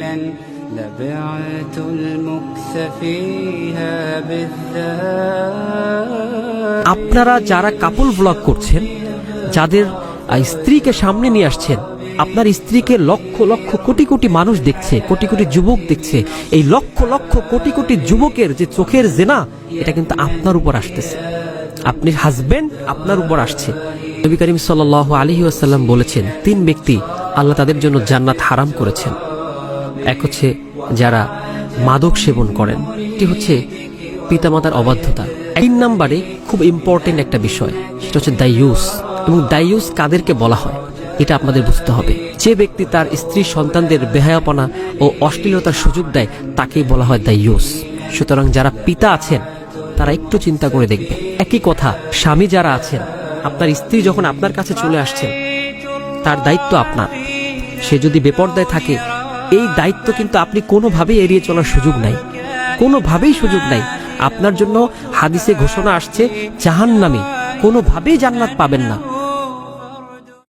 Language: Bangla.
إذا لبعت المكث فيها بالذات. আপনারা যারা কাপল ব্লগ করছেন, যাদের স্ত্রীকে সামনে নিয়ে আসছেন, আপনার স্ত্রীকে লক্ষ লক্ষ কোটি কোটি মানুষ দেখছে, কোটি কোটি যুবক দেখছে, এই লক্ষ লক্ষ কোটি কোটি যুবকের যে চোখের জেনা, এটা কিন্তু আপনার উপর আসতেছে। আপনি হাজবেন্ড, আপনার উপর আসছে। নবী করিম সাল্লাল্লাহু আলাইহি ওয়াসাল্লাম বলেছেন, 3 ব্যক্তি আল্লাহ তাদের জন্য জান্নাত হারাম করেছেন। এক হচ্ছে যারা মাদক সেবন করেন, এটি হচ্ছে পিতামাতার অবাধ্যতা। 3 নম্বরে খুব ইম্পর্টেন্ট একটা বিষয়, সেটা হচ্ছে দায়ুস। এবং দায়ুস কাদেরকে বলা হয় এটা আপনাদের বুঝতে হবে। যে ব্যক্তি তার স্ত্রী সন্তানদের বেহায়াপনা ও অশ্লীলতার সুযোগ দেয় তাকেই বলা হয় দায়ুস। সুতরাং যারা পিতা আছেন তারা একটু চিন্তা করে দেখবে। একই কথা স্বামী যারা আছেন, আপনার স্ত্রী যখন আপনার কাছে চলে আসছেন, তার দায়িত্ব আপনার। সে যদি বেপরদায় থাকে, এই দায়িত্ব কিন্তু আপনি কোনোভাবেই এড়িয়ে চলার সুযোগ নাই, কোনোভাবেই সুযোগ নাই। আপনার জন্য হাদিসে ঘোষণা আসছে জাহান্নামী, কোনোভাবেই জান্নাত পাবেন না।